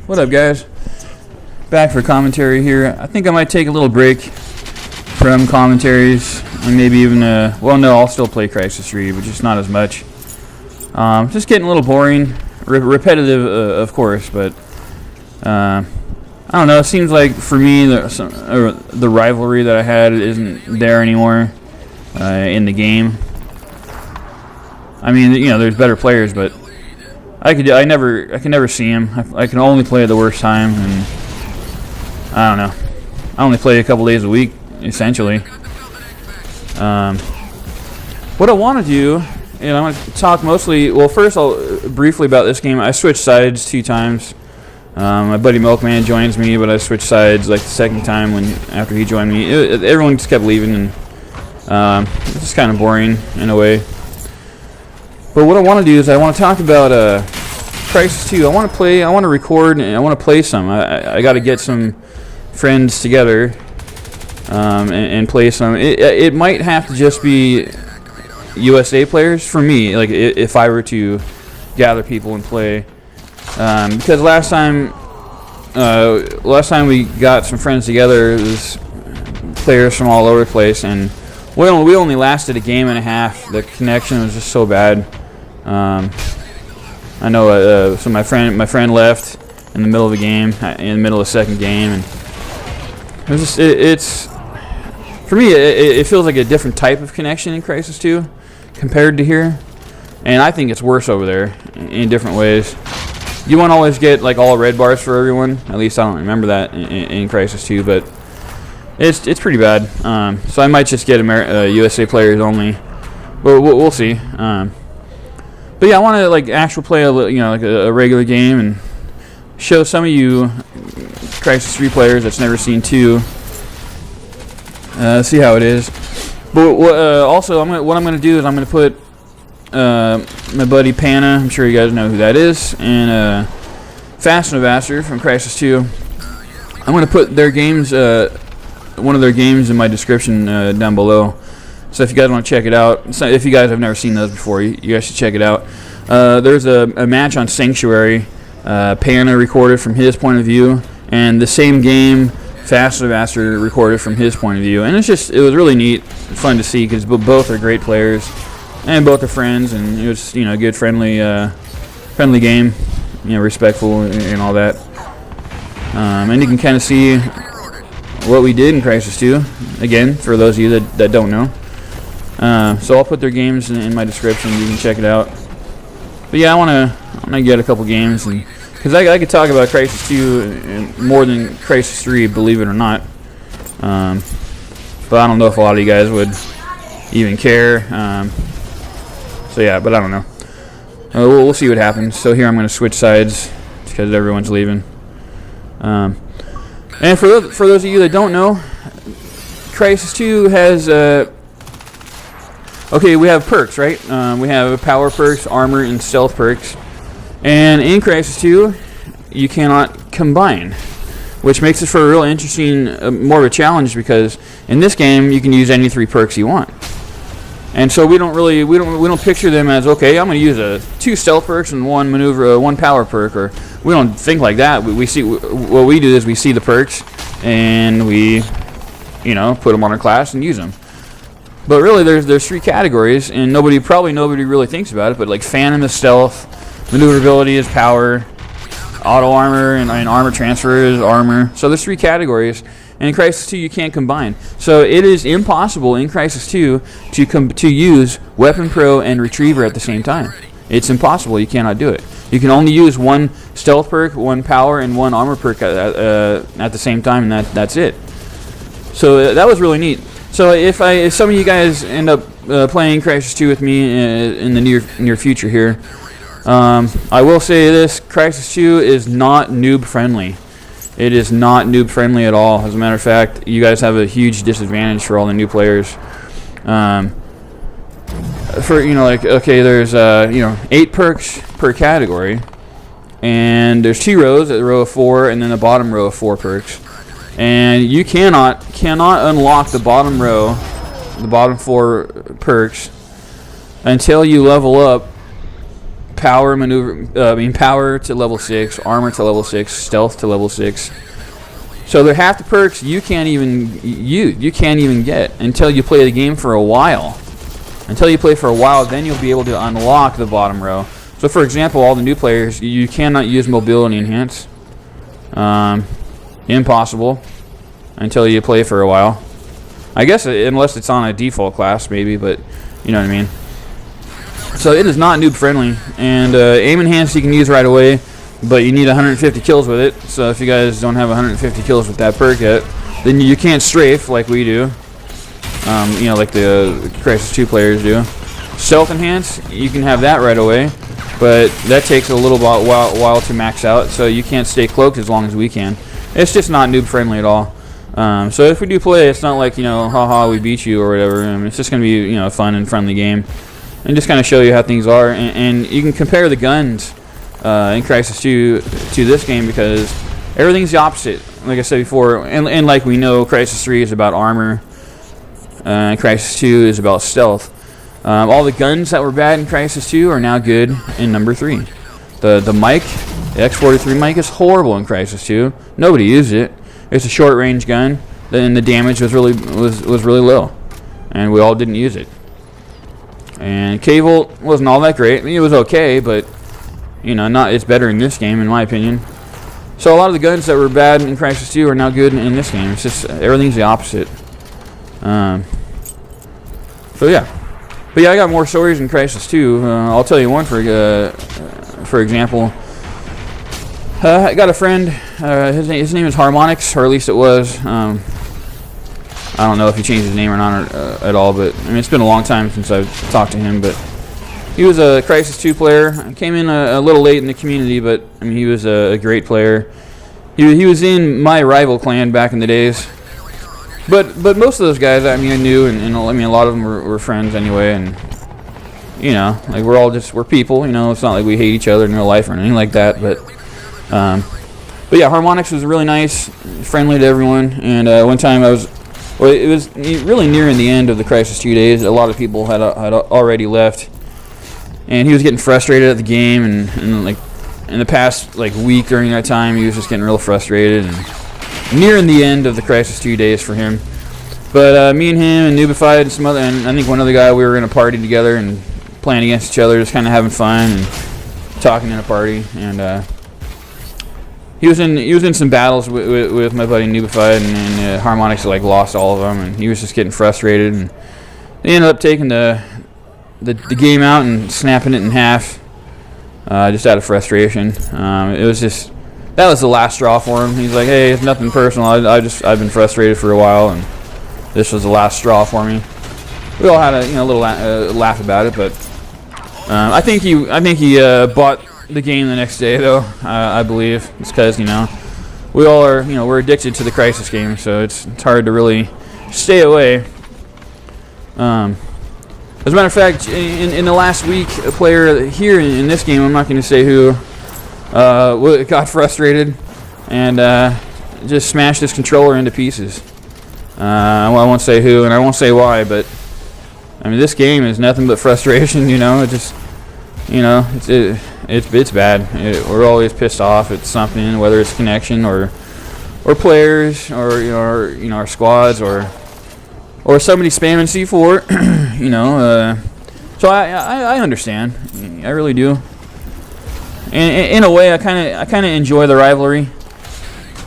What up, guys? Back for commentary here. I think I might take a little break from commentaries, and maybe even well, no, I'll still play Crysis 3, but just not as much. Just getting a little boring, repetitive, of course, but I don't know. It seems like for me, the rivalry that I had isn't there anymore in the game. I mean, you know, there's better players, but I can never see them. I can only play at the worst time, and I don't know. I only play a couple days a week, essentially. What I want to do, and I want to talk mostly. Well, first I'll briefly about this game. I switched sides 2 times. My buddy Milkman joins me, but I switched sides like the second time after he joined me. Everyone just kept leaving, and it's just kind of boring in a way. But what I want to do is I want to talk about Crysis 2. I want to record, and I want to play some. I got to get some friends together and play some. It might have to just be USA players for me, like if I were to gather people and play. Because last time we got some friends together, it was players from all over the place, and we only lasted a game and a half. The connection was just so bad. I know. So my friend left in the middle of the game, in the middle of the second game, and it was just it's for me. It feels like a different type of connection in Crysis 2 compared to here, and I think it's worse over there in different ways. You won't always get like all red bars for everyone. At least I don't remember that in Crysis 2, but it's pretty bad. So I might just get USA players only, but we'll see. But yeah, I want to like actually play a regular game and show some of you Crysis 3 players that's never seen 2. See how it is. But also, what I'm gonna do is I'm gonna put my buddy Pana, I'm sure you guys know who that is, and Fast and Vaster from Crysis 2. I'm gonna put their games, one of their games, in my description down below. So if you guys want to check it out, so if you guys have never seen those before, you guys should check it out. There's a match on Sanctuary, Pana recorded from his point of view, and the same game Fast and Vaster recorded from his point of view. And it was really neat, fun to see, because both are great players, and both are friends, and it was a good friendly game, respectful and all that. And you can kind of see what we did in Crysis 2. Again, for those of you that don't know. So I'll put their games in my description. You can check it out. But yeah, I want to get a couple games, because I could talk about Crysis 2 more than Crysis 3, believe it or not. But I don't know if a lot of you guys would even care. So yeah, but I don't know. We'll see what happens. So here I'm going to switch sides because everyone's leaving. And for those of you that don't know, Crysis 2 has okay, we have perks, right? We have power perks, armor, and stealth perks. And in Crysis 2, you cannot combine, which makes it for a real interesting, more of a challenge, because in this game you can use any 3 perks you want. And so we don't picture them as, okay, I'm going to use 2 stealth perks and 1 maneuver, 1 power perk, or we don't think like that. We see what we do is we see the perks and we, put them on our class and use them. But really, there's 3 categories, and probably nobody really thinks about it. But like Phantom is stealth, maneuverability is power, auto armor and armor transfer is armor. So there's 3 categories. And in Crysis 2, you can't combine. So it is impossible in Crysis 2 to use Weapon Pro and Retriever at the same time. It's impossible. You cannot do it. You can only use 1 stealth perk, 1 power, and 1 armor perk at the same time, and that's it. So that was really neat. So if some of you guys end up playing Crysis 2 with me in the near future here, I will say this: Crysis 2 is not noob friendly. It is not noob friendly at all. As a matter of fact, you guys have a huge disadvantage for all the new players. There's 8 perks per category, and there's 2 rows, a row of 4, and then the bottom row of 4 perks. And you cannot unlock the bottom row, the bottom 4 perks, until you level up power maneuver. Power to level 6, armor to level 6, stealth to level 6. So they're half the perks you can't even get until you play the game for a while. Until you play for a while, then you'll be able to unlock the bottom row. So for example, all the new players, you cannot use mobility enhance. Impossible until you play for a while. I guess unless it's on a default class maybe, but you know what I mean. So it is not noob friendly, and aim enhance you can use right away, but you need 150 kills with it. So if you guys don't have 150 kills with that perk yet, then you can't strafe like we do. You know, like the Crysis 2 players do. Stealth enhance, you can have that right away, but that takes a little while to max out, so you can't stay cloaked as long as we can. It's just not noob friendly at all. So if we do play, it's not like, you know, haha, we beat you or whatever. It's just going to be, you know, a fun and friendly game. And just kind of show you how things are. And you can compare the guns in Crysis 2 to this game, because everything's the opposite. Like I said before, and like we know, Crysis 3 is about armor. Crysis 2 is about stealth. All the guns that were bad in Crysis 2 are now good in number 3. The mic, the X43 mic, is horrible in Crysis 2. Nobody used it. It's a short range gun, then the damage was really low, and we all didn't use it. And K-Volt wasn't all that great. I mean, it was okay, but you know, it's better in this game in my opinion. So a lot of the guns that were bad in Crysis 2 are now good in this game. It's just everything's the opposite. So yeah. But yeah, I got more stories in Crysis 2. I'll tell you one for example. I got a friend. His name is Harmonix, or at least it was. I don't know if he changed his name or not at all, but I mean, it's been a long time since I've talked to him. But he was a Crysis 2 player. Came in a little late in the community, but I mean, he was a great player. He was in my rival clan back in the days. But most of those guys, I mean, I knew, and I mean, a lot of them were friends anyway, and you know, like we're people, you know. It's not like we hate each other in real life or anything like that, but yeah, Harmonix was really nice, friendly to everyone, and one time it was really nearing the end of the Crysis 2 days. A lot of people had already left, and he was getting frustrated at the game, and like in the past like week during that time, he was just getting real frustrated and nearing the end of the Crysis 2 days for him. But me and him and Noobified and some other, and I think one other guy, we were in a party together and playing against each other, just kind of having fun and talking in a party. And he was in some battles with my buddy Noobified, and Harmonix like lost all of them, and he was just getting frustrated, and they ended up taking the game out and snapping it in half, just out of frustration. It was just, that was the last straw for him. He's like, hey, it's nothing personal. I've been frustrated for a while, and this was the last straw for me. We all had a little laugh about it, but I think he bought the game the next day though. I believe it's because, you know, we all are, you know, we're addicted to the Crysis game, so it's hard to really stay away. As a matter of fact, in the last week, a player here in this game, I'm not going to say who, got frustrated and just smashed his controller into pieces. Well, I won't say who, and I won't say why, but I mean, this game is nothing but frustration. You know, it just, you know, it's bad. We're always pissed off at something, whether it's connection or players, or you know, our squads, or somebody spamming C4. You know, so I understand. I really do. And in a way, I kind of enjoy the rivalry.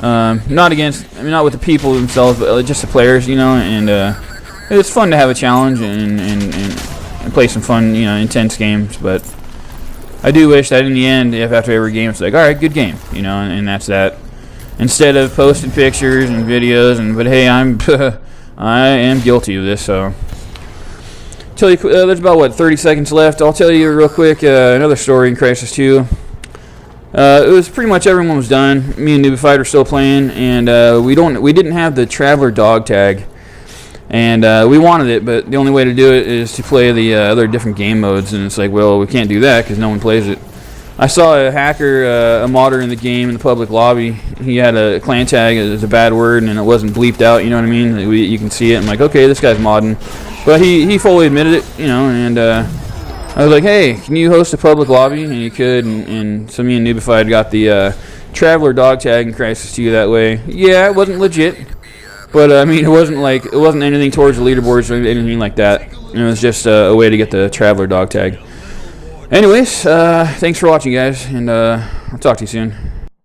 Not with the people themselves, but just the players, you know. And it's fun to have a challenge and play some fun, you know, intense games. But I do wish that in the end, if after every game, it's like, all right, good game, you know, and that's that. Instead of posting pictures and videos, but hey, I am guilty of this, so. Tell you, there's about 30 seconds left. I'll tell you real quick another story in Crysis 2. It was pretty much everyone was done. Me and Noobified were still playing, and we didn't have the Traveler dog tag, and we wanted it, but the only way to do it is to play the other different game modes, and it's like, well, we can't do that because no one plays it. I saw a hacker, a modder in the game in the public lobby. He had a clan tag as a bad word, and it wasn't bleeped out. You know what I mean? You can see it. I'm like, okay, this guy's modding, but he fully admitted it, you know, and I was like, hey, can you host a public lobby? And you could, and so me and Noobified got the Traveler dog tag in Crysis 2 that way. Yeah, it wasn't legit, but I mean, it wasn't anything towards the leaderboards or anything like that. It was just a way to get the Traveler dog tag. Anyways, thanks for watching, guys, and I'll talk to you soon.